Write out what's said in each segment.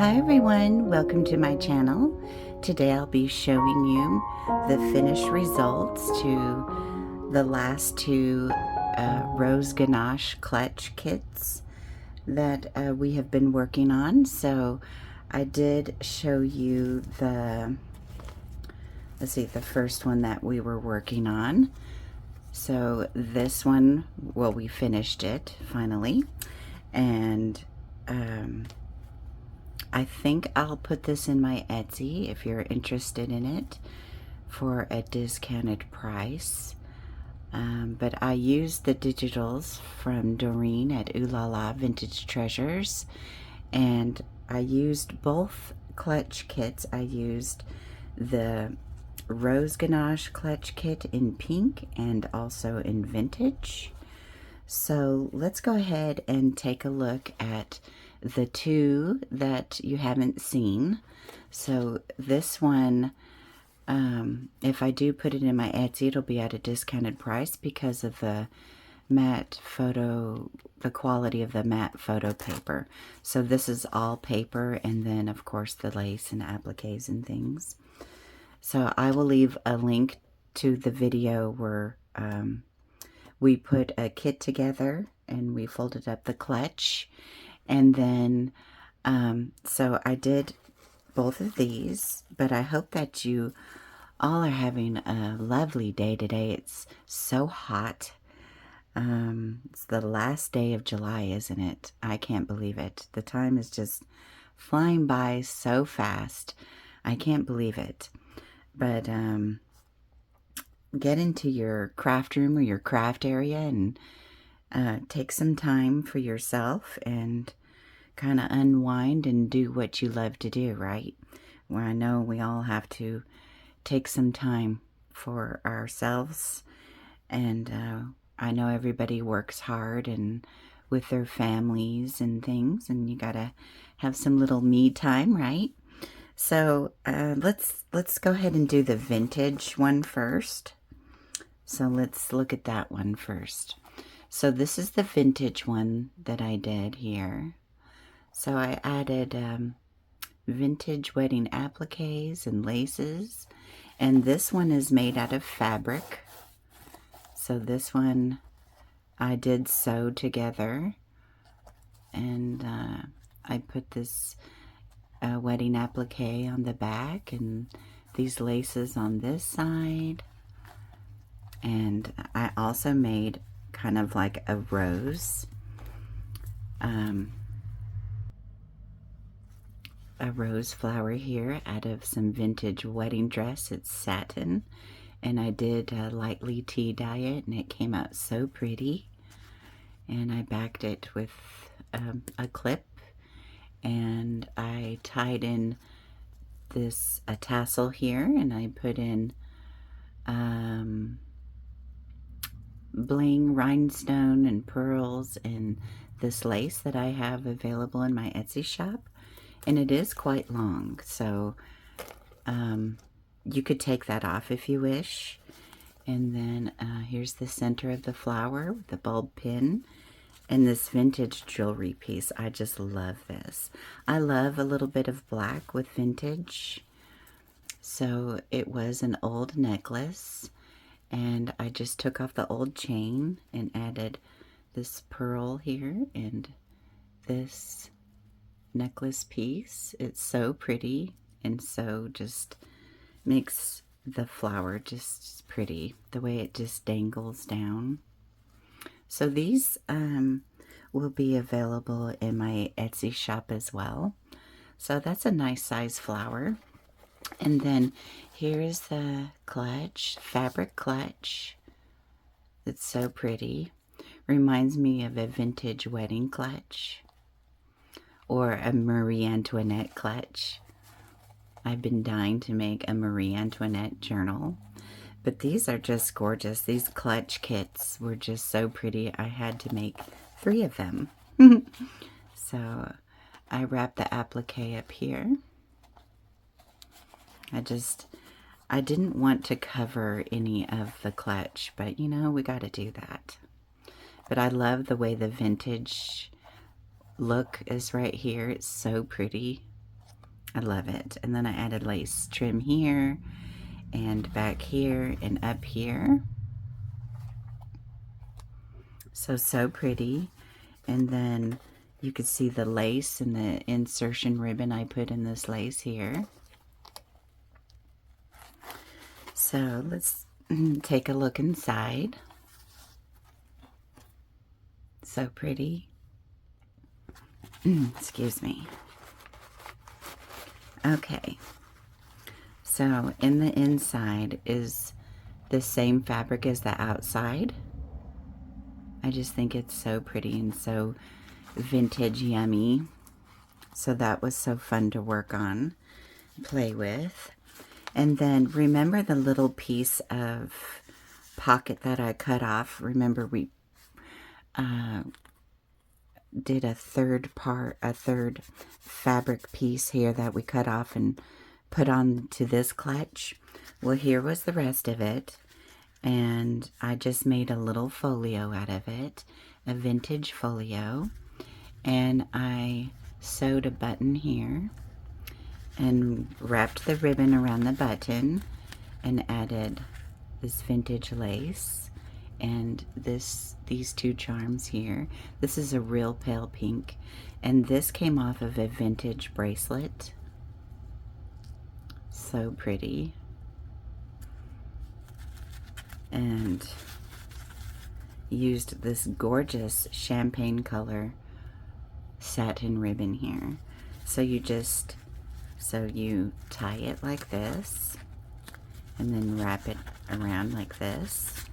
Hi everyone, welcome to my channel. Today I'll be showing you the finished results to the last two Rose Ganache Clutch kits that we have been working on. So I did show you the, the first one that we were working on. So this one, well, we finished it finally, and I think I'll put this in my Etsy if you're interested in it for a discounted price. But I used the digitals from Doreen at Ooh La La Vintage Treasures, and I used both clutch kits. I used the Rose Ganache Clutch Kit in pink and also in vintage. So let's go ahead and take a look at the two that you haven't seen. So this one, if I do put it in my Etsy, it'll be at a discounted price because of the matte photo, the quality of the matte photo paper. So this is all paper, and then of course the lace and appliques and things. So I will leave a link to the video where we put a kit together and we folded up the clutch. And then, so I did both of these, but I hope that you all are having a lovely day today. It's so hot. It's the last day of July, isn't it? I can't believe it. The time is just flying by so fast. I can't believe it. But get into your craft room or your craft area and take some time for yourself and kind of unwind and do what you love to do, right? Well, I know we all have to take some time for ourselves, and I know everybody works hard and with their families and things, and you gotta have some little me time, right? So let's go ahead and do the vintage one first. So let's look at that one first. So this is the vintage one that I did here. So I added vintage wedding appliques and laces, and this one is made out of fabric. So this one I did sew together, and I put this wedding applique on the back and these laces on this side. And I also made kind of like a rose, flower here out of some vintage wedding dress. It's satin, and I did lightly tea dye it, and it came out so pretty. And I backed it with a clip, and I tied in a tassel here, and I put in bling, rhinestone, and pearls, and this lace that I have available in my Etsy shop. And it is quite long, so you could take that off if you wish. And then here's the center of the flower with the bulb pin and this vintage jewelry piece. I just love this. I love a little bit of black with vintage. So it was an old necklace, and I just took off the old chain and added this pearl here and this necklace piece. It's so pretty, and so just makes the flower just pretty, the way it just dangles down. So these will be available in my Etsy shop as well. So that's a nice size flower. And then here's the clutch, fabric clutch. It's so pretty. Reminds me of a vintage wedding clutch or a Marie Antoinette clutch. I've been dying to make a Marie Antoinette journal, but these are just gorgeous. These clutch kits were just so pretty. I had to make 3 of them. So I wrapped the applique up here. I didn't want to cover any of the clutch, but you know, we got to do that. But I love the way the vintage look is right here. It's so pretty. I love it. And then I added lace trim here and back here and up here. So pretty. And then you could see the lace and the insertion ribbon I put in this lace here. So let's take a look inside. So pretty. Excuse me. Okay. So in the inside is the same fabric as the outside. I just think it's so pretty and so vintage yummy. So that was so fun to work on, play with. And then remember the little piece of pocket that I cut off? Remember we did a third fabric piece here that we cut off and put on to this clutch? Well, here was the rest of it. And I just made a little folio out of it, a vintage folio. And I sewed a button here and wrapped the ribbon around the button and added this vintage lace and these two charms here. This is a real pale pink, and this came off of a vintage bracelet. So pretty. And used this gorgeous champagne color satin ribbon here. So you tie it like this and then wrap it around like this.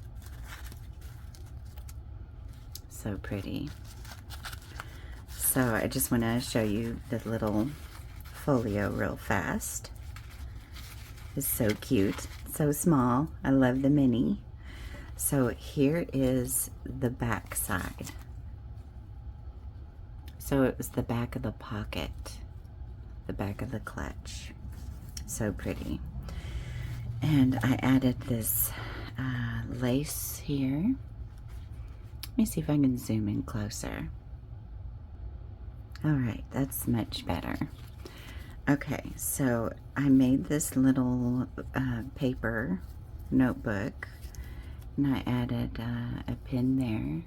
So pretty. So I just want to show you the little folio real fast. It's so cute, so small. I love the mini. So here is the back side. So it was the back of the pocket, the back of the clutch. So pretty. And I added this lace here. Let me see if I can zoom in closer. All right, that's much better. Okay, so I made this little paper notebook, and I added a pin there,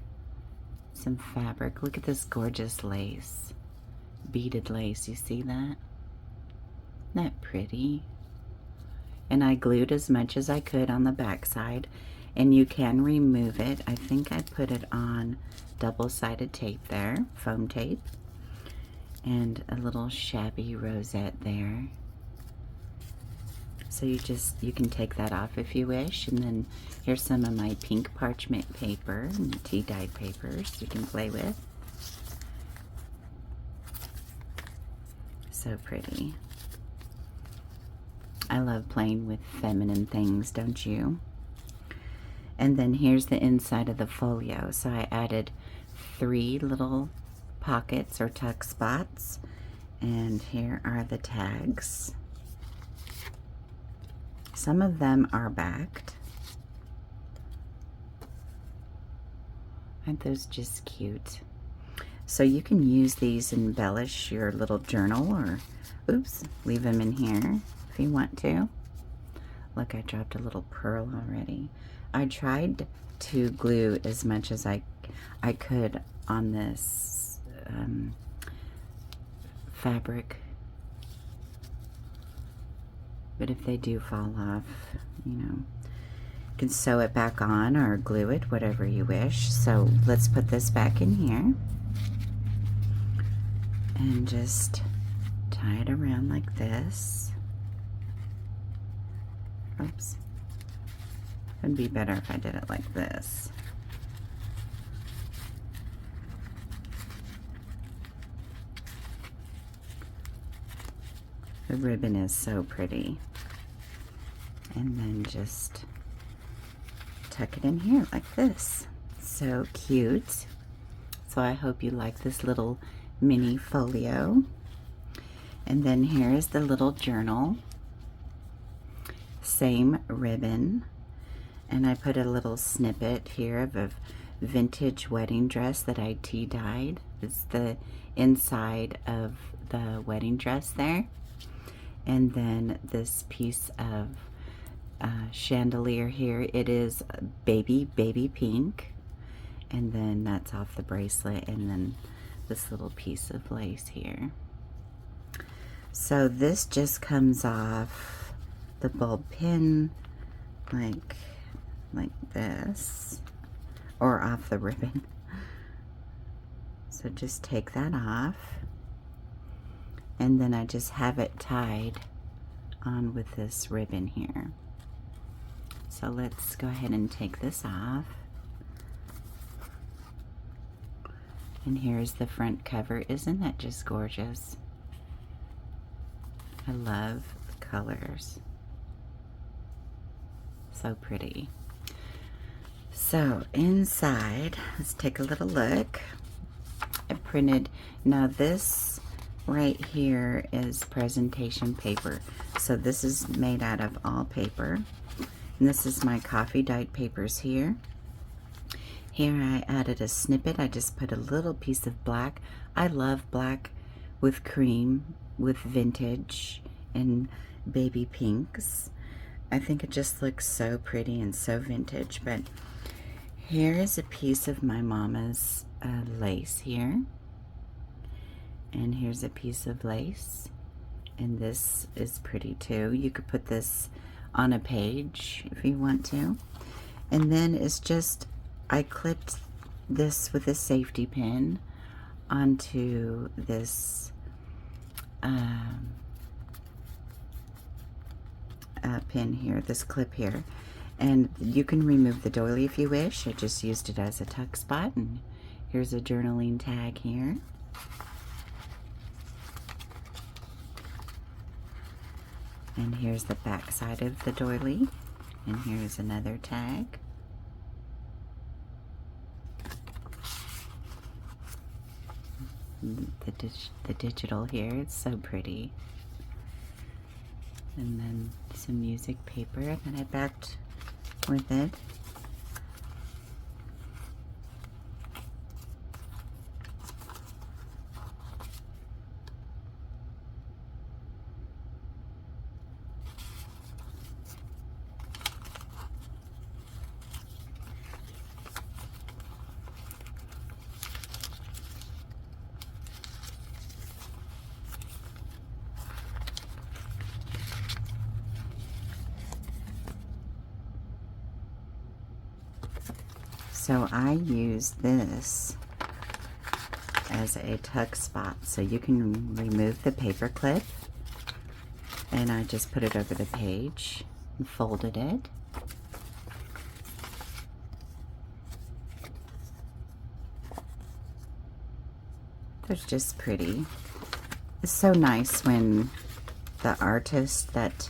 some fabric. Look at this gorgeous lace, beaded lace. You see that? Isn't that pretty? And I glued as much as I could on the back side, and you can remove it. I think I put it on double-sided tape there, foam tape, and a little shabby rosette there. So you can take that off if you wish. And then here's some of my pink parchment paper and tea dyed papers you can play with. So pretty. I love playing with feminine things, don't you? And then here's the inside of the folio. So I added 3 little pockets or tuck spots, and here are the tags. Some of them are backed. Aren't those just cute? So you can use these, embellish your little journal, or oops, leave them in here if you want to. Look, I dropped a little pearl already. I tried to glue as much as I could on this fabric, but if they do fall off, you know, you can sew it back on or glue it, whatever you wish. So let's put this back in here and just tie it around like this. Oops, it'd be better if I did it like this. The ribbon is so pretty. And then just tuck it in here like this. So cute. So I hope you like this little mini folio. And then here is the little journal. Same ribbon. And I put a little snippet here of a vintage wedding dress that I tea dyed. It's the inside of the wedding dress there. And then this piece of chandelier here, it is baby pink. And then that's off the bracelet, and then this little piece of lace here. So this just comes off the bulb pin like this, or off the ribbon. So just take that off, and then I just have it tied on with this ribbon here. So let's go ahead and take this off. And here's the front cover. Isn't that just gorgeous? I love the colors. So pretty. So inside, let's take a little look. I printed, now this right here is presentation paper. So this is made out of all paper. And this is my coffee dyed papers here. Here I added a snippet. I just put a little piece of black. I love black with cream, with vintage and baby pinks. I think it just looks so pretty and so vintage. But here is a piece of my mama's lace here. And here's a piece of lace. And this is pretty too. You could put this on a page if you want to. And then it's just, I clipped this with a safety pin onto this pin here, this clip here. And you can remove the doily if you wish. I just used it as a tuck spot. And here's a journaling tag here. And here's the back side of the doily. And here's another tag. The digital here, it's so pretty. And then some music paper that I backed with it. So I use this as a tuck spot, so you can remove the paper clip, and I just put it over the page and folded it. They're just pretty. It's so nice when the artist that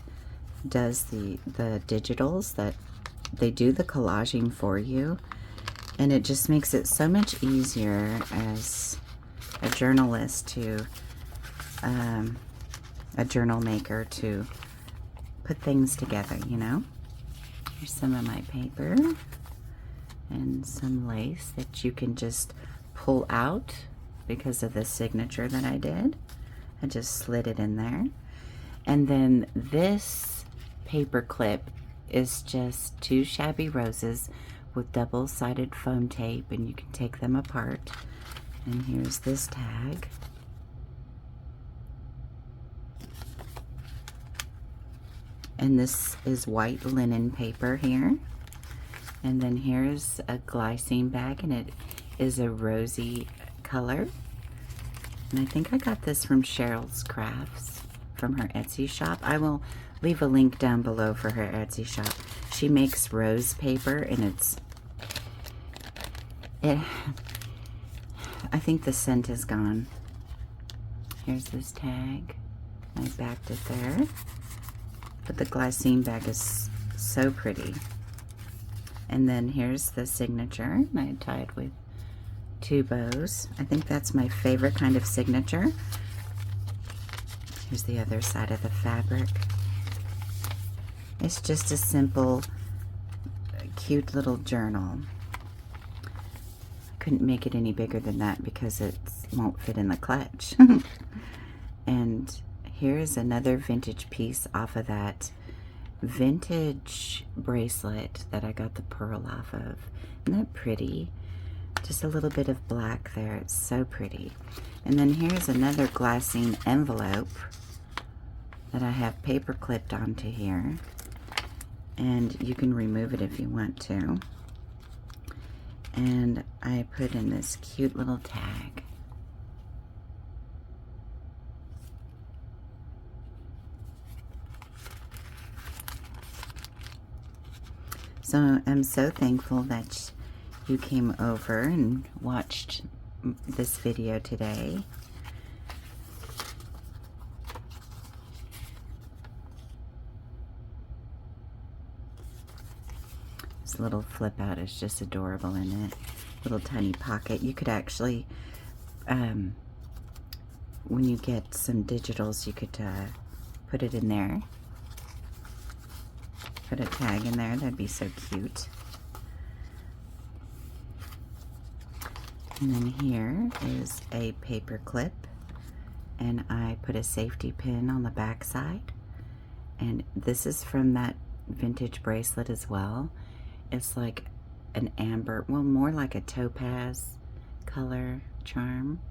does the digitals, that they do the collaging for you. And it just makes it so much easier as a journalist to, a journal maker, to put things together, you know. Here's some of my paper and some lace that you can just pull out because of the signature that I did. I just slid it in there. And then this paper clip is just 2 shabby roses with double-sided foam tape, and you can take them apart. And here's this tag. And this is white linen paper here. And then here's a glycine bag, and it is a rosy color. And I think I got this from Cheryl's Crafts, from her Etsy shop. I will leave a link down below for her Etsy shop. She makes rose paper, and I think the scent is gone. Here's this tag. I backed it there. But the glycine bag is so pretty. And then here's the signature. I tied with 2 bows. I think that's my favorite kind of signature. Here's the other side of the fabric. It's just a simple, cute little journal. I couldn't make it any bigger than that because it won't fit in the clutch. And here's another vintage piece off of that vintage bracelet that I got the pearl off of. Isn't that pretty? Just a little bit of black there. It's so pretty. And then here's another glycine envelope that I have paper clipped onto here. And you can remove it if you want to. And I put in this cute little tag. So I'm so thankful that you came over and watched this video today. This little flip out is just adorable in it. Little tiny pocket. You could actually, when you get some digitals, you could put it in there. Put a tag in there. That'd be so cute. And then here is a paper clip, and I put a safety pin on the back side. And this is from that vintage bracelet as well. It's like an amber, well, more like a topaz color charm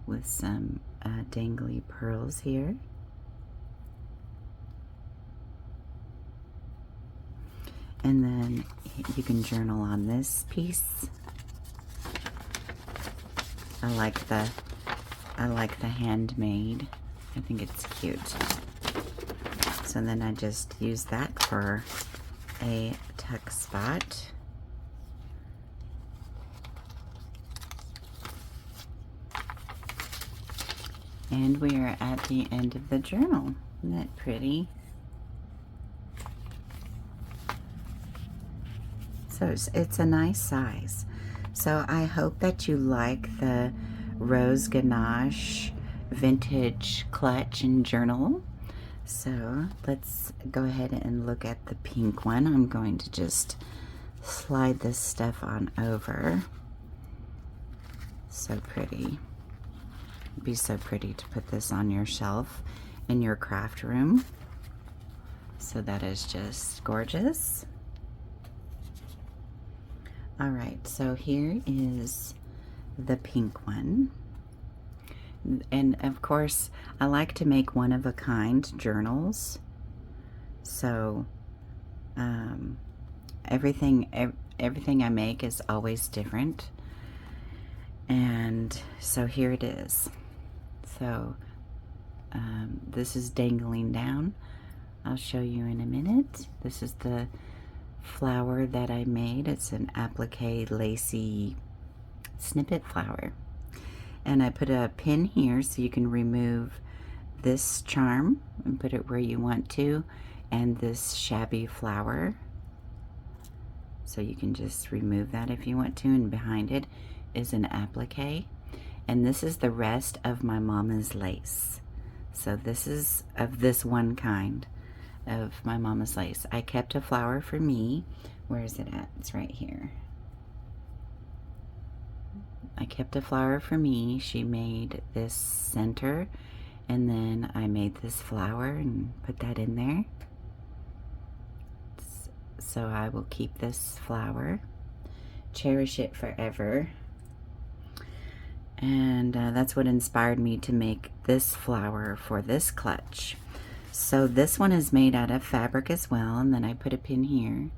with some dangly pearls here. And then you can journal on this piece. I like the handmade. I think it's cute. So then I just use that for a tuck spot. And we are at the end of the journal. Isn't that pretty? So it's a nice size. So I hope that you like the Rose Ganache vintage clutch and journal. So let's go ahead and look at the pink one. I'm going to just slide this stuff on over. So pretty. It'd be so pretty to put this on your shelf in your craft room. So that is just gorgeous. All right, so here is the pink one. And of course, I like to make one-of-a-kind journals. So everything I make is always different. And so here it is. So this is dangling down. I'll show you in a minute. This is the flower that I made. It's an applique lacy snippet flower. And I put a pin here so you can remove this charm and put it where you want to, and this shabby flower. So you can just remove that if you want to, and behind it is an applique. And this is the rest of my mama's lace. So this is of this one kind of my mama's lace. I kept a flower for me. Where is it at? It's right here. I kept a flower for me. She made this center, and then I made this flower and put that in there. So I will keep this flower, cherish it forever. And that's what inspired me to make this flower for this clutch. So this one is made out of fabric as well, and then I put a pin here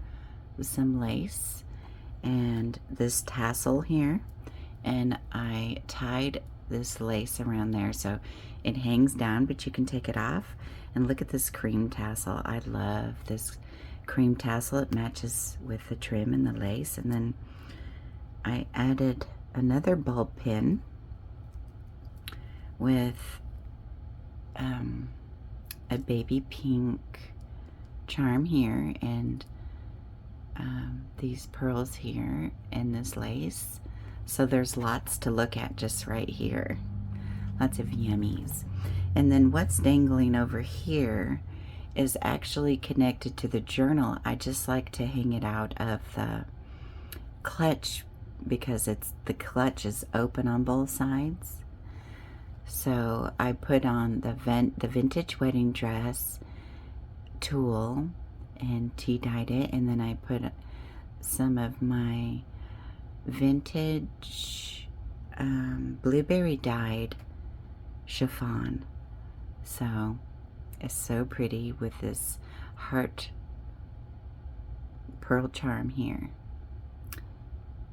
with some lace and this tassel here, and I tied this lace around there so it hangs down, but you can take it off. And look at this cream tassel. I love this cream tassel. It matches with the trim and the lace. And then I added another bulb pin with a baby pink charm here, and these pearls here and this lace. So there's lots to look at just right here. Lots of yummies. And then what's dangling over here is actually connected to the journal. I just like to hang it out of the clutch because the clutch is open on both sides. So I put on the vintage wedding dress tulle and tea dyed it, and then I put some of my vintage blueberry dyed chiffon. So it's so pretty with this heart pearl charm here.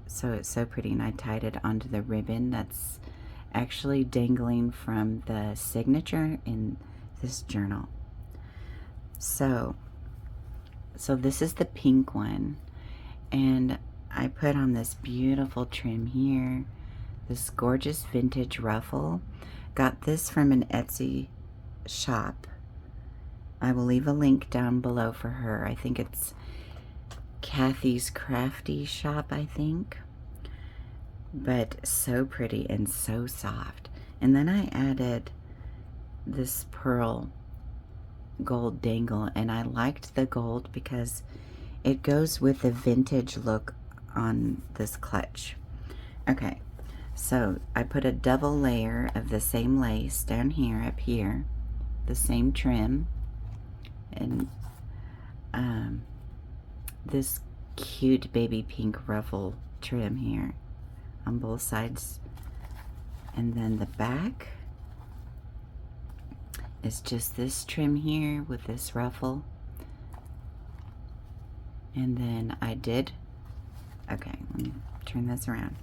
So it's so pretty, and I tied it onto the ribbon that's actually dangling from the signature in this journal. So this is the pink one, and I put on this beautiful trim here, this gorgeous vintage ruffle. Got this from an Etsy shop. I will leave a link down below for her. I think it's Kathy's Crafty Shop, I think. But so pretty and so soft. And then I added this pearl gold dangle, and I liked the gold because it goes with the vintage look on this clutch. Okay, so I put a double layer of the same lace down here, up here, the same trim, and this cute baby pink ruffle trim here on both sides, and then the back is just this trim here with this ruffle. And then I did, okay, let me turn this around.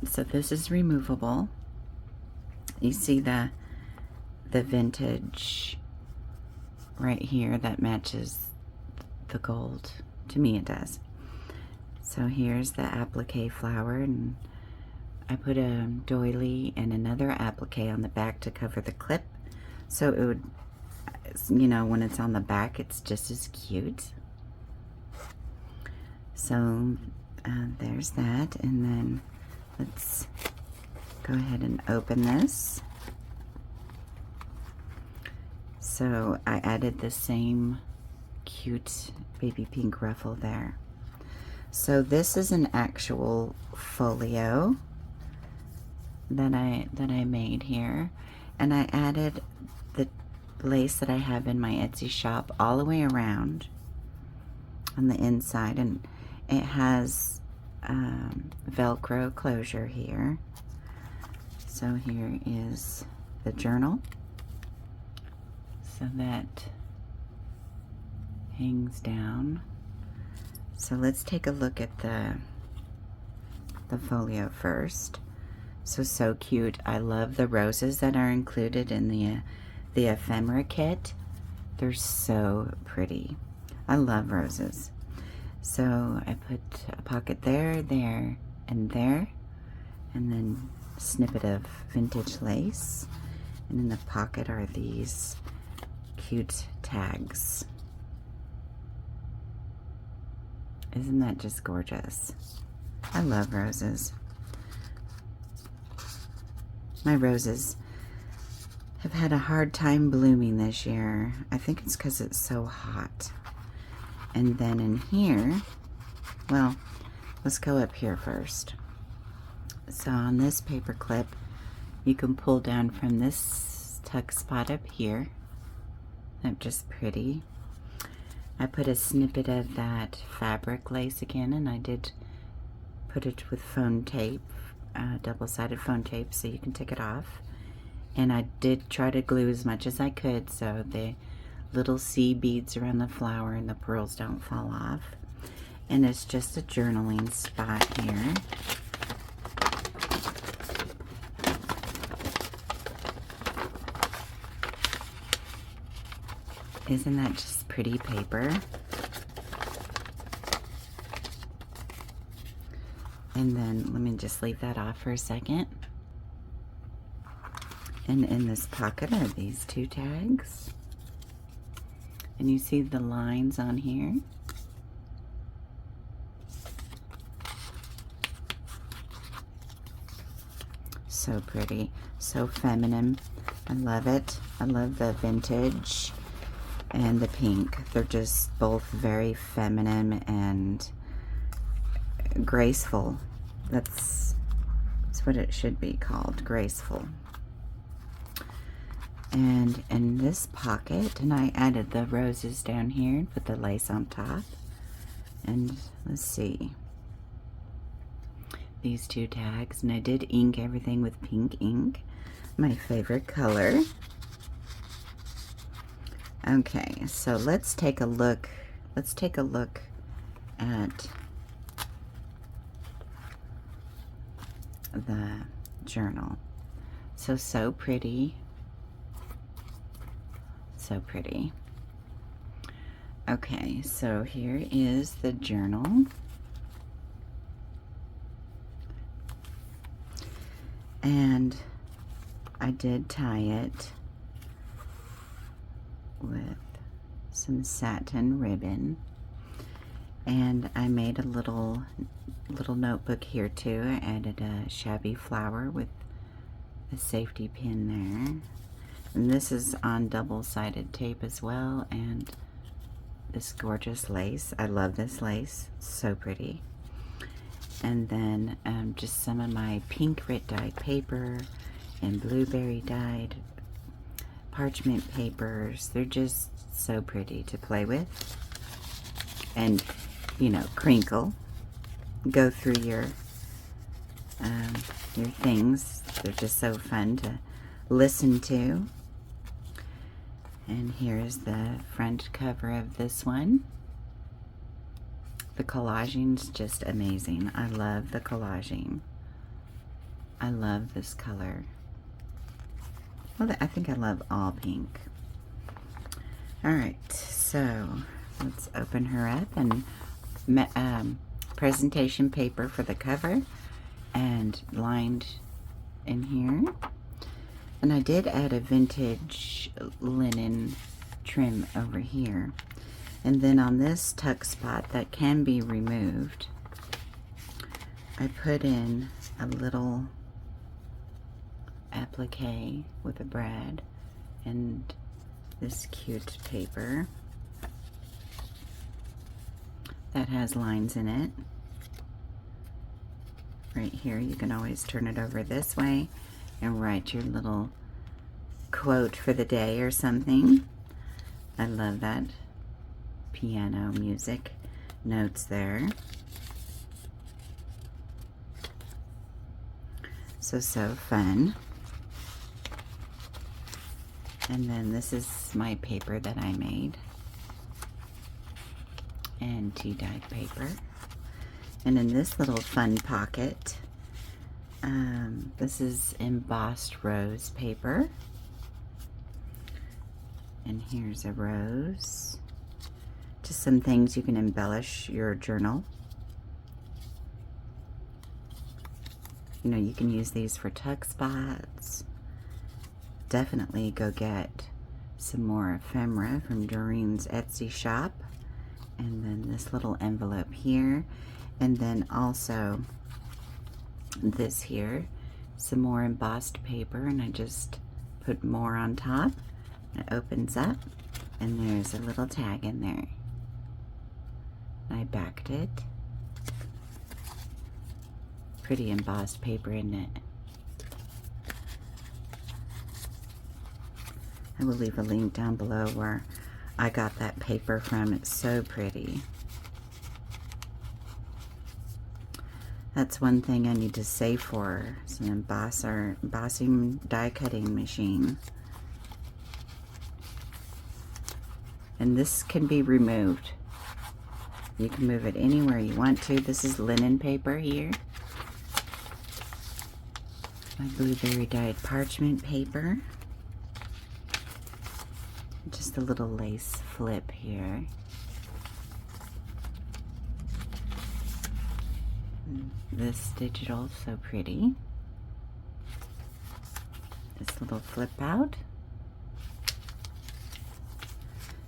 So this is removable. You see the vintage right here that matches the gold. To me it does. So here's the applique flower, and I put a doily and another applique on the back to cover the clip, so it would, you know, when it's on the back, it's just as cute. So there's that, and then let's go ahead and open this. So I added the same cute baby pink ruffle there. So this is an actual folio that I made here, and I added the lace that I have in my Etsy shop all the way around on the inside, and it has Velcro closure here. So here is the journal, so that hangs down. So let's take a look at the folio first. So cute. I love the roses that are included in the ephemera kit. They're so pretty. I love roses. So I put a pocket there, there, and there, and then a snippet of vintage lace. And in the pocket are these cute tags. Isn't that just gorgeous? I love roses. My roses have had a hard time blooming this year. I think it's because it's so hot. And then in here, well, let's go up here first. So on this paper clip, you can pull down from this tuck spot up here. That's just pretty. I put a snippet of that fabric lace again, and I did put it with foam tape, double-sided foam tape, so you can take it off. And I did try to glue as much as I could so the little seed beads around the flower and the pearls don't fall off. And it's just a journaling spot here. Isn't that just pretty paper? And then let me just leave that off for a second. And in this pocket are these two tags. And you see the lines on here. So pretty, so feminine. I love it. I love the vintage and the pink. They're just both very feminine and graceful. That's That's what it should be called, graceful. And in this pocket, and I added the roses down here and put the lace on top. And let's see, these two tags, and I did ink everything with pink ink, my favorite color. Okay, so let's take a look. Let's take a look at the journal. So pretty. So pretty. Okay, so here is the journal. And I did tie it with some satin ribbon. And I made a little notebook here too. I added a shabby flower with a safety pin there. And this is on double-sided tape as well, and this gorgeous lace. I love this lace, so pretty. And then just some of my pink grit dyed paper and blueberry dyed parchment papers. They're just so pretty to play with. And, you know, crinkle. Go through your things. They're just so fun to listen to. And here's the front cover of this one. The collaging's just amazing. I love the collaging. I love this color. Well, I think I love all pink. Alright, so let's open her up. And presentation paper for the cover and lined in here. And I did add a vintage linen trim over here. And then on this tuck spot that can be removed, I put in a little applique with a brad and this cute paper that has lines in it. Right here, you can always turn it over this way and write your little quote for the day or something. I love that piano music notes there. So fun. And then this is my paper that I made. And tea-dyed paper. And in this little fun pocket, this is embossed rose paper. And here's a rose. Just some things you can embellish your journal. You know, you can use these for tuck spots. Definitely go get some more ephemera from Doreens Etsy shop. And then this little envelope here. And then also this here, some more embossed paper, and I just put more on top. It opens up and there's a little tag in there. I backed it. Pretty embossed paper, isn't it? I will leave a link down below where I got that paper from. It's so pretty. That's one thing I need to save for. It's an embossing die cutting machine. And this can be removed. You can move it anywhere you want to. This is linen paper here. My blueberry dyed parchment paper. Just a little lace flip here. This digital, so pretty. This little flip out.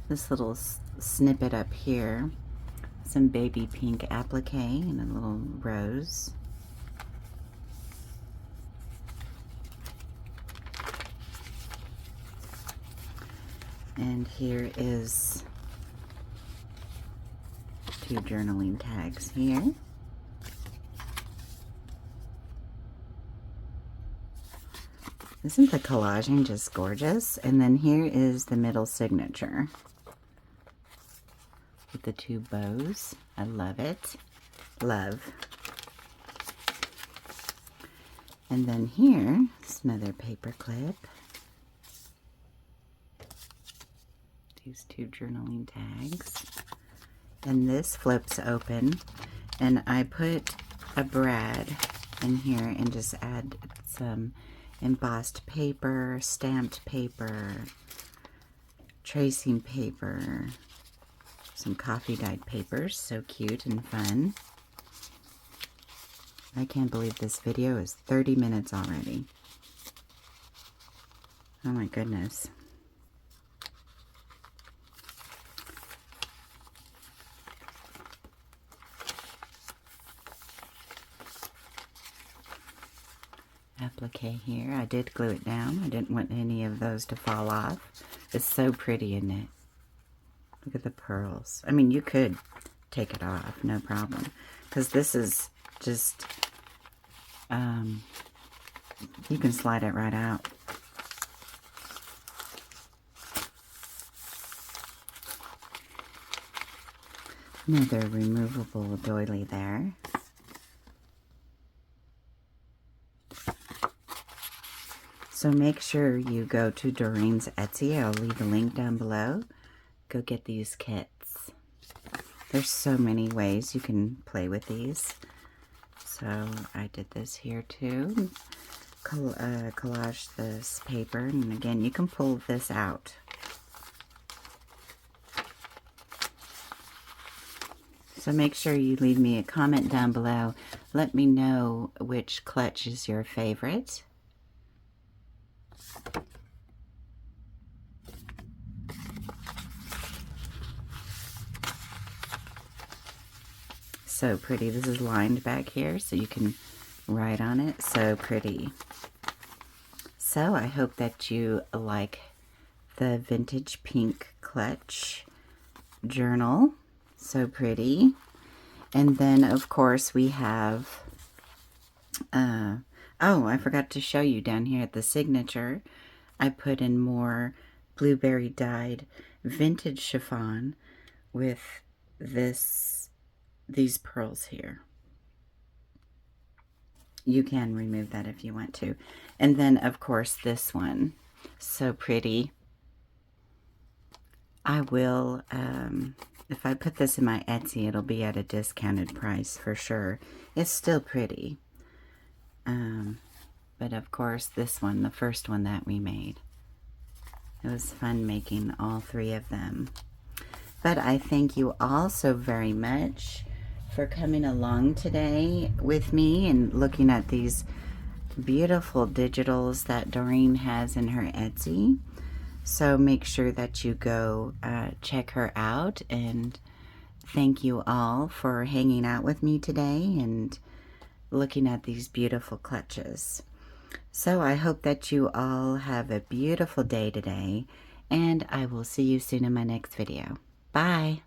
This little snippet up here. Some baby pink applique and a little rose. And here is 2 journaling tags here. Isn't the collaging just gorgeous? And then here is the middle signature with the two bows. I love it. Love. And then here is another paper clip. These two journaling tags. And this flips open, and I put a brad in here and just add some embossed paper, stamped paper, tracing paper, some coffee dyed papers. So cute and fun. I can't believe this video is 30 minutes already. Oh my goodness. Applique here. I did glue it down. I didn't want any of those to fall off. It's so pretty, isn't it? Look at the pearls. I mean, you could take it off, no problem. Because this is just, you can slide it right out. Another removable doily there. So make sure you go to Doreens Etsy. I'll leave a link down below. Go get these kits. There's so many ways you can play with these. So I did this here too. Collage this paper, and again, you can pull this out. So make sure you leave me a comment down below. Let me know which clutch is your favorite. So pretty. This is lined back here so you can write on it. So pretty. So I hope that you like the vintage pink clutch journal. So pretty. And then of course we have, oh, I forgot to show you down here at the signature. I put in more blueberry dyed vintage chiffon with these pearls here. You can remove that if you want to. And then of course this one, so pretty. I will, if I put this in my Etsy, it'll be at a discounted price for sure. It's still pretty. But of course this one, the first one that we made. It was fun making all three of them. But I thank you all so very much for coming along today with me and looking at these beautiful digitals that Doreen has in her Etsy. So make sure that you go check her out, and thank you all for hanging out with me today and looking at these beautiful clutches. So I hope that you all have a beautiful day today, and I will see you soon in my next video. Bye.